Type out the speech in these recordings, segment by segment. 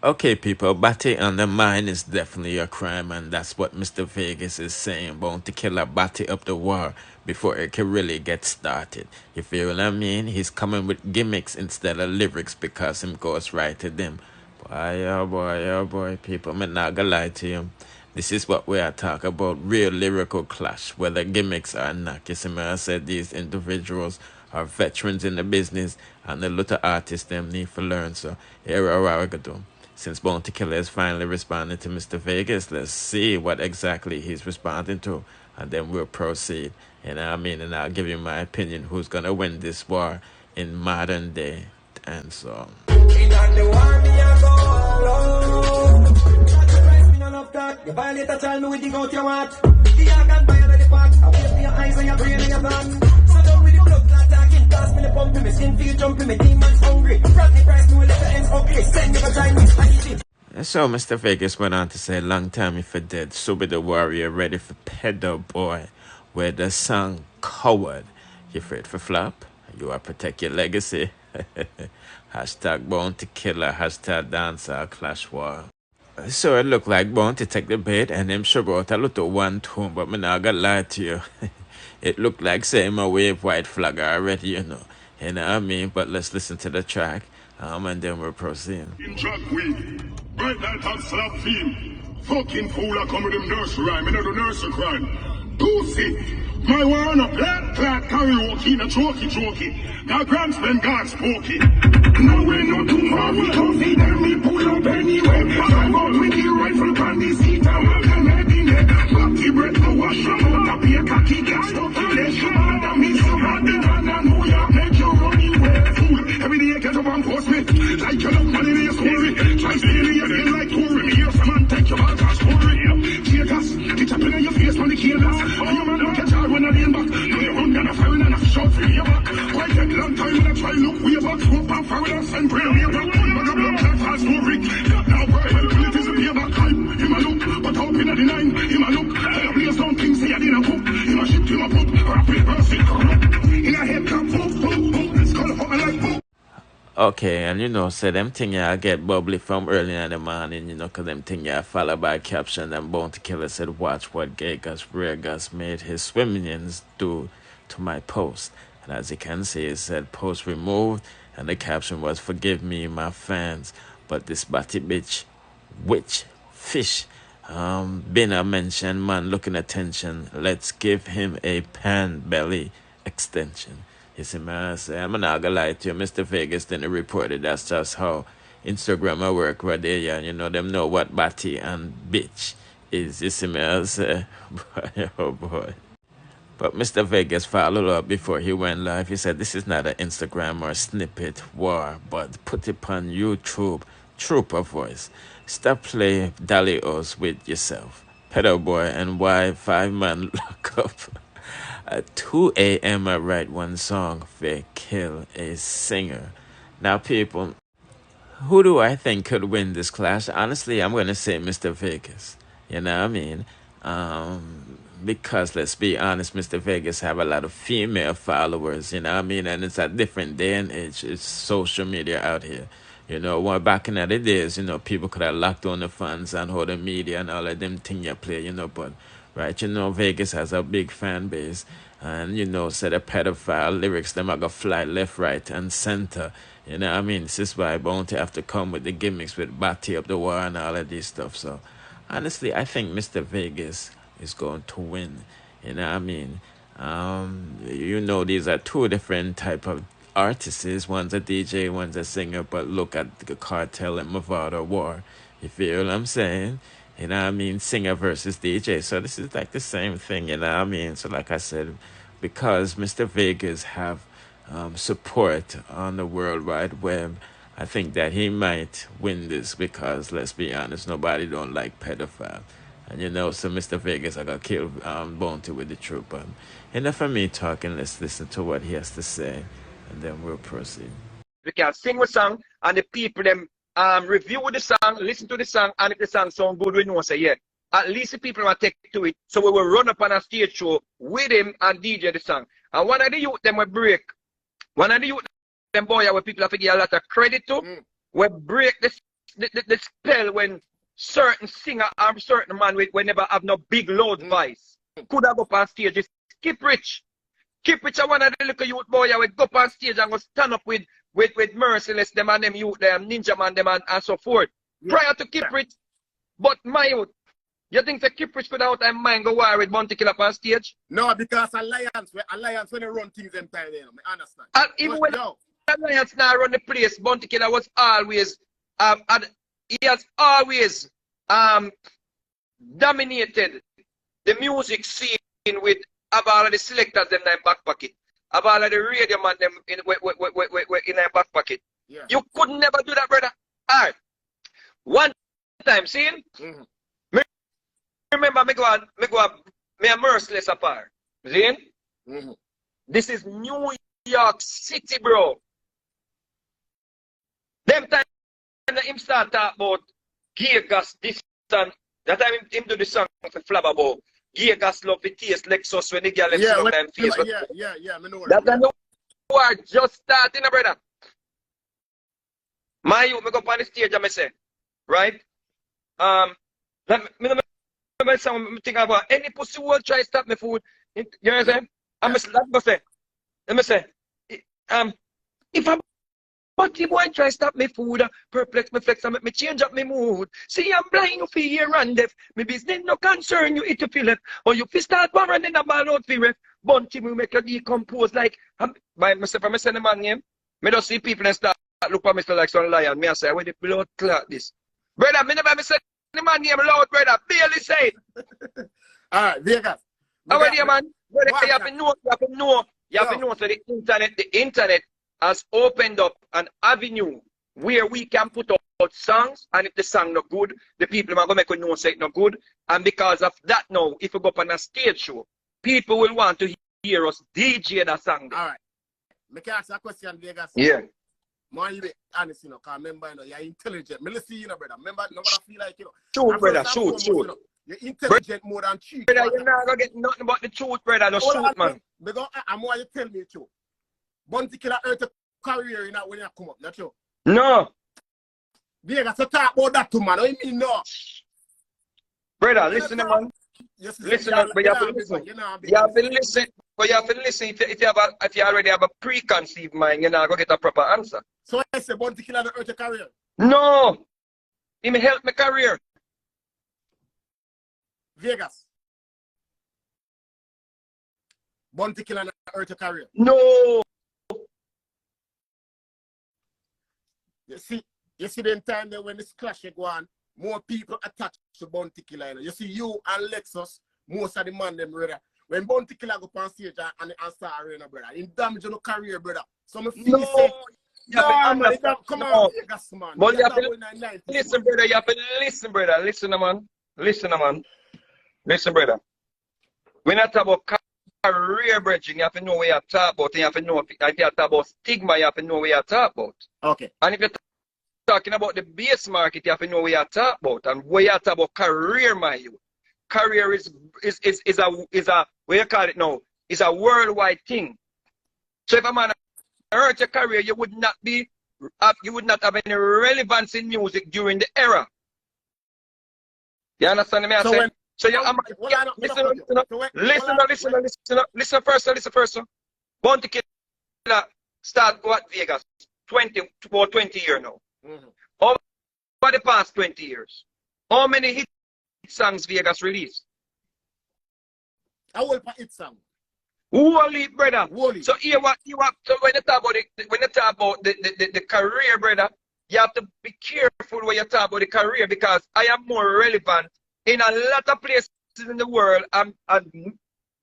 Okay, people, Batty on the mind is definitely a crime, and that's what Mr. Vegas is saying. Born to kill a Batty up the war before it can really get started. You feel what I mean? He's coming with gimmicks instead of lyrics because him goes right to them. Boy, oh boy, people, I'm not gonna lie to you. This is what we are talking about, real lyrical clash, whether gimmicks or not. You see me, I said these individuals are veterans in the business, and the little artists them need to learn. So here are what we're gonna do. Since Bounty Killer is finally responding to Mr. Vegas, let's see what exactly he's responding to, and then we'll proceed. And I mean, and I'll give you my opinion who's gonna win this war in modern day and so on. You violate a child, me with dig out your heart. The organ by another part. I wait for your eyes and your brain and your blood. So down with the blood clot talking. Gas me the pump, me skin feel jumping, me demons hungry. Bradley price me with the ends ugly. Send me a giant mix, I eat it. So Mr. Vegas went on to say, long time if it dead, so be the warrior ready for pedo boy. Where the song coward. You afraid for flop? You are protect your legacy. Hashtag Bounty Killer, hashtag dancer clash war. So it looked like Bounty take the bait and him sure brought a little one tune, but me not gonna lie to you. It looked like saying a wave white flag already, you know. You know what I mean? But let's listen to the track, and then we'll proceed. In track weed, right that hot slap theme. Fucking fool, I come with them nursery rhyme, and I do nursery crime. Goosey, my one a black clad karaoke, a chokey. Now grand spend God's pokey. Now we not too far, we don't see them, me pull up anyway. Drive out with the rifle on the seat, and walk them head in there. Batty breath to wash them out, up here, cocky gas, stuck in there. She mad at me, so mad, the man I know ya, make you running well, fool. Every day you get up and post me, like you look money in your story. Try stealing your head like Tory, me hear some man take your back as story. Tears, it's up in your face when the chaos. And your man don't catch hard when I lean back. Now you run down a fire and a shot for your back. Why take long time when I try look way back, swoop and fire and send prayer way back. But a blood clot has no rig. Now boy, well, it is a payback time. Him a look, but how can I deny? Him a look, I place some things say I didn't cook. Him a shit, him a put, or a paper sick corrupt. In a head cap, it's called up like boom. Okay, and you know, say them thing I get bubbly from early in the morning, you know, cause them thing I follow by caption and Bounty Killer said, watch what Gay Gus Rare Gus made his swimmings do to my post. And as you can see, it said post removed, and the caption was, forgive me, my fans, but this batty bitch, witch, fish, been a mention, man looking attention, let's give him a pan belly extension. You see, man, I say, I'm not gonna lie to you, Mr. Vegas didn't report it. That's just how Instagram work right there, yeah. You know, them know what batty and bitch is. You see, me, I say, boy, oh boy. But Mr. Vegas followed up before he went live. He said, this is not an Instagram or snippet war, but put it on YouTube, trooper voice. Stop playing dolly-os with yourself. Pedo boy and why 5-man lock up. At 2 a.m. I write one song, they kill a singer. Now, people, who do I think could win this clash? Honestly, I'm going to say Mr. Vegas. You know what I mean? Because, let's be honest, Mr. Vegas have a lot of female followers, you know what I mean? And it's a different day and age. It's social media out here. You know, well, back in the days, you know, people could have locked on the fans and all the media and all of them things you play, you know, but... Right, you know, Vegas has a big fan base, and you know, said the pedophile lyrics, them are gonna fly left, right, and center. You know what I mean? This is why Bounty have to come with the gimmicks with Batty up the war and all of this stuff. So, honestly, I think Mr. Vegas is going to win. You know what I mean? You know, these are two different type of artists. One's a DJ, one's a singer, but look at the Cartel and Mavado war. You feel what I'm saying? You know what I mean? Singer versus DJ. So this is like the same thing, you know what I mean? So like I said, because Mr. Vegas have support on the World Wide Web, I think that he might win this because, let's be honest, nobody don't like pedophile. And you know, so Mr. Vegas, I got killed Bounty with the troop. Enough of me talking, let's listen to what he has to say, and then we'll proceed. We can sing a song, and the people, them, review the song, listen to the song, and if the song sound good, we know say yeah. At least the people will take to it. So we will run up on a stage show with him and DJ the song. And one of the youth them will break. One of the youth them boy where people have to give a lot of credit to, will break the the spell when certain singer or certain man with never have no big load voice could have up on stage is Keep Rich. Keep Rich, I one of the little youth boy I would go up on stage and go stand up with Merciless them and them youth them, Ninja Man them and so forth. Yeah. Prior to Keep Rich, but my youth, you think the Keep Rich without time mind go war with Bounty Killer up on stage? No, because Alliance when they run things entirely, I understand. And even when Alliance now run the place, Bounty Killer was always he has always dominated the music scene with all of the selectors in their back pocket, all of the radio man them in their back pocket. Yeah. You could never do that, brother. All right. One time, see? Me remember me a Merciless apart. See? This is New York City, bro. Them time him start talk about gear gas, this and that time him do the song for Flabba about gear gas love the taste Lexus when the girl left on them face. Yeah, me know that. That war just starting, brother. My youth, me go up on the stage and me say, right? Me think about any pussy will try to stop me food. You know what I'm saying? I'm say, if I'm but the boy try to stop me food, perplex me flex and make me change up my mood. See, I'm blind, you feel here and deaf. My business no concern you, it to feel it. Or you feel start warring in a ball out for ref. Bunty will make you decompose like, by myself, I'm saying the man name. Me don't see people and start look at me like some lion. Me I say, where the blood clot this? Brother, me never say the man name loud, brother. Barely say it. Alright, Vegas. How are you, man? Brother, you have to know, so the internet has opened up an avenue where we can put out songs, and if the song not good, the people are going to make a know say it not good. And because of that now, if we go up on a stage show, people will want to hear us DJ that song. All right. I can ask a question, Vegas. Yeah. Man, you be honest, you know, because remember, you know, you're intelligent. Me listen, you know, brother. Remember, nobody feel like, you know. Shoot, brother, shoot. You know, you're intelligent more than cheap. Brother, you're not going to get nothing but the truth, brother. Just shoot, man. Because I'm why you tell me the truth. Bounty Killer earth a career in that when you come up, not true? No. Vegas, so talk about that too, man. What do you mean, no? Brother, listen, man. Listen, but you have to listen. You have to listen. But you have to listen. If you already have a preconceived mind, you're not going to get a proper answer. So I say Bounty Killer earth a career? No. He may help my career. Vegas. Bounty Killer earth a career? No. You see the time there when this clash go on, more people attach to Bounty Killer. You know? You see you and Lexus, most of the man them, brother. When Bounty Killer go on stage and start arena, brother, in damage your career, brother. So I feel say, man, come on, Vegas, man. But you have to listen, brother. You have to listen, brother. Listen, man. Listen, brother. We're not talking about career bridging. You have to know what you're talking about. You have to know if you talk about stigma. You have to know what you're talking about. Okay. And if you're talking about the base market, you have to know what you're talking about. And what you're talking about career, my youth. Career is a what you call it now? Is a worldwide thing. So if a man hurt your career, you would not have any relevance in music during the era. You understand me? I say? So you listen first. Bounty Killer start what Vegas 20 years now. Over the past 20 years, how many hit songs Vegas released? How old hit song? Holy brother. Holy. So here what you have. So when you talk about the career, brother, you have to be careful when you talk about the career because I am more relevant in a lot of places in the world and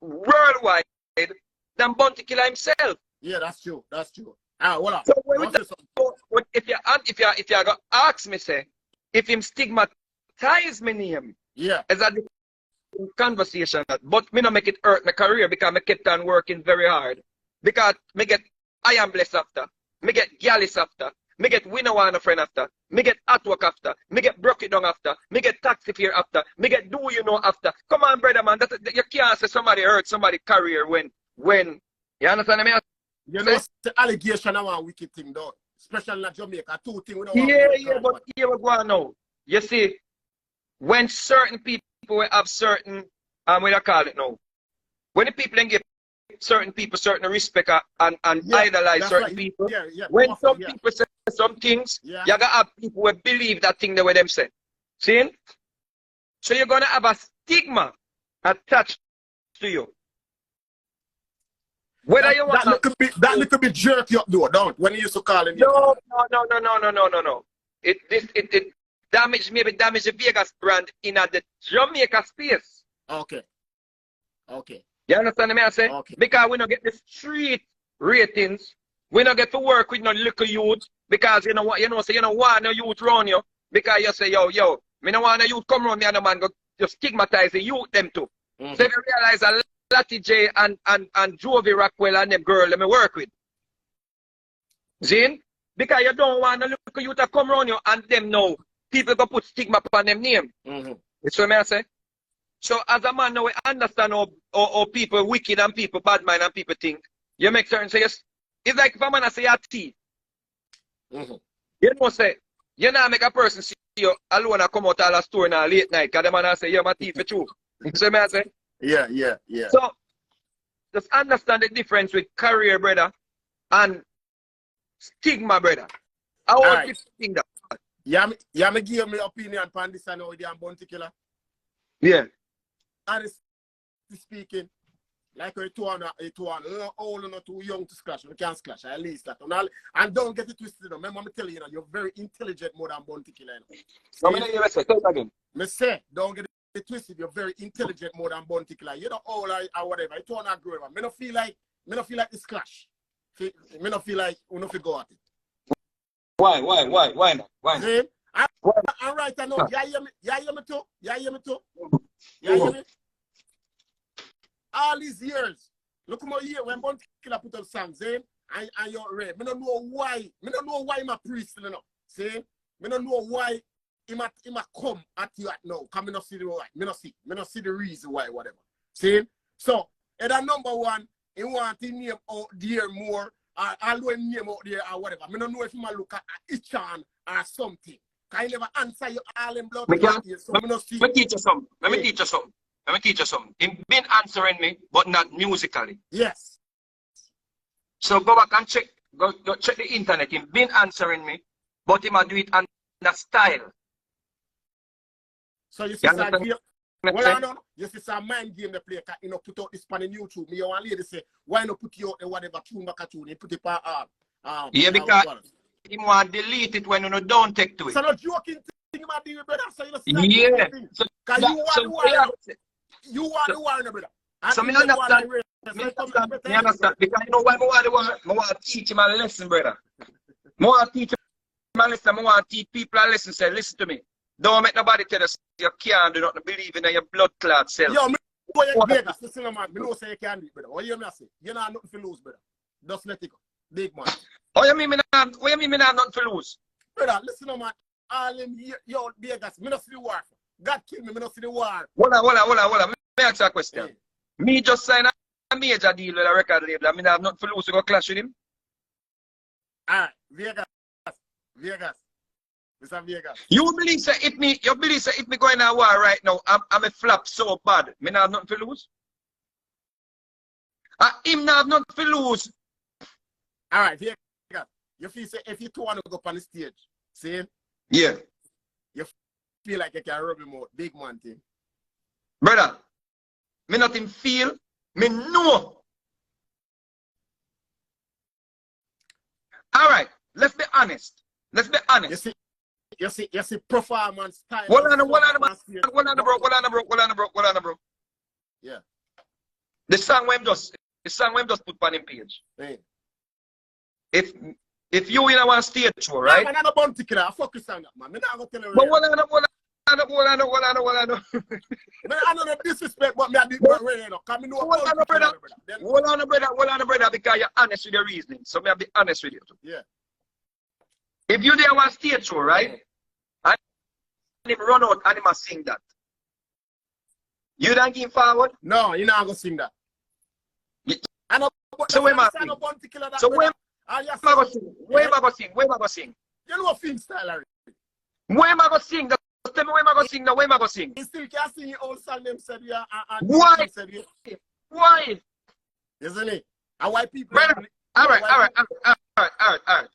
worldwide than Bounty Killer himself. Yeah, that's true. Well, so if you gonna ask me, say, if him stigmatize my name, yeah, as a conversation, but me not make it hurt my career because I kept on working very hard. Because me get I am blessed after, me get Gallus after, me get winner one a friend after, me get artwork after, me get broke it down after, me get taxi fare after, me get do you know after. Come on, brother man, you can't say somebody hurt somebody's career when you understand me? You know, the allegation of one wicked thing, though. Especially in Jamaica, two things we don't Yeah, but here we go on now. You see, when certain people will have certain, what I call it now, when the people then give certain people certain respect and idolize certain people, when some people say some things, you gotta have people who believe that thing the way them say. See? So you're gonna have a stigma attached to you. Whether you want that little bit jerk you up though, don't when you used to call him. No. It maybe damage the Vegas brand in the Jamaica space. Okay. You understand me I say? Okay. Because we don't get the street ratings. We don't get to work with no little youth because you know what, so you don't want no youth around you because you say, yo, me don't want no youth come around me and the man go just stigmatize the youth them too. So you realize a Latty J and Jovi Rockwell and them girl let me work with. Zin? Because you don't want no little youth to come around you and them know people go put stigma upon them name. That's what I say. So as a man now we understand how people wicked and people bad mind and people think. You make certain say yes. It's like if a man say a thief. You know say, you know make a person see you alone and come out all a store in a late night because the man say you're my thief for true. So I say? Yeah. So just understand the difference with career, brother, and stigma, brother. How would you think that? Yeah, me give me opinion on this and how they are Bounty Killer. Yeah. Honestly speaking, like a two old or not too young to scratch. We can't scratch, at least that. And don't get it twisted. Remember, I'm telling you, you're very intelligent more than Bounty Killer. No, me you say it again. Me say, don't get it twisted. You're very intelligent more than Bounty Killer. You're not old or whatever. It's all not growing. Me don't feel like this clash. Me don't feel like we don't go at it. Why not? I'm right, I know. You hear me too? You hear me? All these years, look at my year when Bounty Killer put up songs, and you're red. I don't know why. I don't know why I'm a priest, you know. See? I don't know why him come at you at now. Come me not see the why. Me not see the reason why, whatever. See? So, at that number one, he want to name out there more, or allow him name out there or whatever. I don't know if he might look at Ichan or something. Can you never answer you all in blood? Let me teach you something. He's been answering me, but not musically. Yes. So go back and check. Go check the internet. He's been answering me, but he might do it on the style. So you see, you see some mind game they play. You know, put out this on YouTube. Me one lady say, why not put you out whatever tune back at tune? You put it on. Yeah, because he want to delete it when you don't take to it. So not joking thing about the brother. So you know, yeah. You want the war, brother. So me understand. Me understand. Because you know why I want to teach him a lesson, brother. I want to teach him a lesson. I want to teach people a lesson. Say, listen to me. Don't make nobody tell us you can't do nothing. Believe in your blood clot self. Yo, me know you Vegas. Listen, man. Me know say you can't do it, brother. What you say? You know nothing to lose, brother. Just let it go. Big man. What you mean me have nothing to lose? Brother, listen, man. All them yo Vegas. Me not see the war. God kill me. Me not see the war. Hold on. Let me ask you a question. Hey. Me just sign a major deal with a record label. I mean, I have nothing to lose to go clash with him. Alright, Vegas. Mr. Vegas. You believe that if me going to war right now, I'm a flop so bad. Me not have nothing to lose. Him not have nothing to lose. Alright, Vegas. You feel say if you two want to go up on the stage, see? Yeah. You feel like you can rub him out. Big man thing. Brother, me nothing feel, me know. Alright, let's be honest. You see performance style. Hold on, bro. Yeah. The song we just put on him page. Hey. If you in one stage show, right? I'm not a Bounty Killer. I fuck you song that, man. I'm not gonna tell you. But hold on. I know the disrespect, but me I did not really know. Come in, hold on, brother, because you're honest with your reasoning. So me I be honest with you too. Yeah. If you there one stage show, right? And him run out and him must sing that. You don't give forward? No, you're not gonna sing that. So when And you Where am I go sing? Where am I go sing? Where am I go sing? You know film style, Larry. Where am I go sing? Just tell me where am I go sing now? Where am I go sing? He still can't sing your old song them said yeah. Why? Said, yeah. Why? Isn't it? And why people... Brother, all right.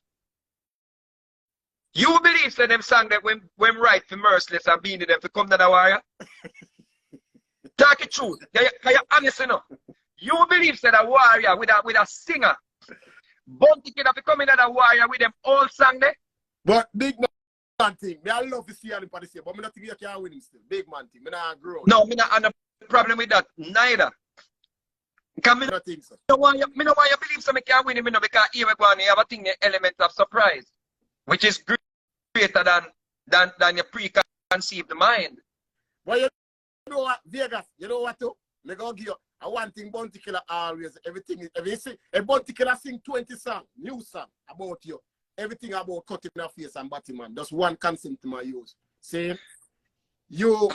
You believe that them song that when right for merciless and being them to come to the warrior? Talk it truth. You're honest enough. You believe that a warrior with a singer, Bounty Killer to come in at a warrior with them old song there? But big man thing, I love to see him for this year, but I don't think you can win him still. Big man thing, I not grow. No, I not have no problem with that. Neither. Because I don't think so. I don't want you believe so I can win him because here we go and you have a thing, the element of surprise, which is greater than your preconceived mind. But you know what, Vegas, you know what too? Me go give you a one thing Bounty Killer always, everything, a Bounty Killer sing 20 songs, new song about you. Everything about cutting your face and Batty man. Just one concept to my use. Say, you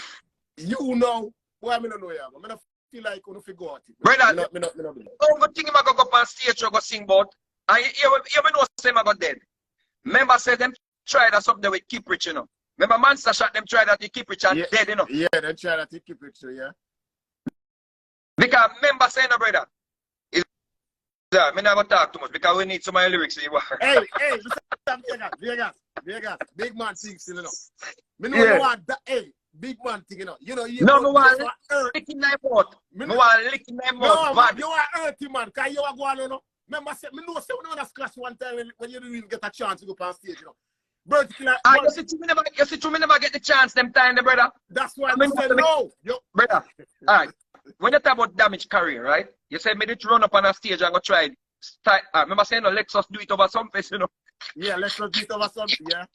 know, boy, I don't know you. I don't feel like you don't go at it. Brother, good thing I go up on stage or go sing about. And you know say I got dead. Remember say them try that something with Keep Rich, you know. Remember Monster Shot them try that with Keep Rich and dead, you know. Yeah, they try that with Keep Rich, yeah. Because remember saying, no, brother, I never talk too much because we need some of my lyrics. Hey, Vegas, big man things, you know. Me know you want that, hey, big man thing, you know. You no, me want licking my mouth. Me want licking my mouth. No, you want earthy, man, because you are going, you know. Remember, me know, say, we don't splash one time when you don't even get a chance to go on stage, you know. You see, me never get the chance them time, the brother. That's why I said no. Brother, all right. When you talk about damage career, right? You said me did run up on a stage and go try it. Remember saying, no, Lexus do it over some place, you know? Yeah, Lexus do it over something, yeah.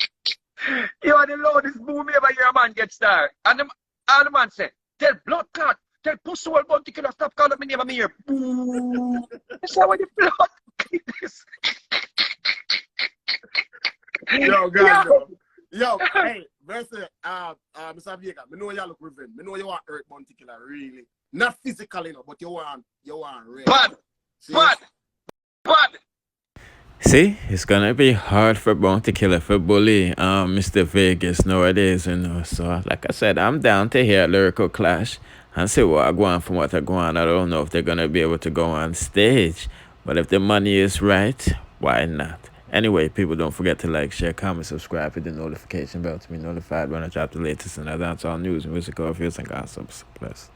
You are the loudest boom ever hear a man get star. And all the man said, tell blood clot, tell pussy wall Bounty Killer, stop calling me name of me here. Boo. That's how the blood is. Yo, guys, yo, hey, Mr. Vega, I know you look revenge. I know you want hurt Bounty Killer, really. Not physically, no, but you want real. Bad. See, it's gonna be hard for Bounty Killer for bully Mr. Vegas nowadays, you know. So like I said, I'm down to hear a lyrical clash and see what I go on from what I go on. I don't know if they're gonna be able to go on stage, but if the money is right, why not? Anyway, people, don't forget to like, share, comment, subscribe, hit the notification bell to be notified when I drop the latest and dancehall news, musical reviews, and gossips. Plus.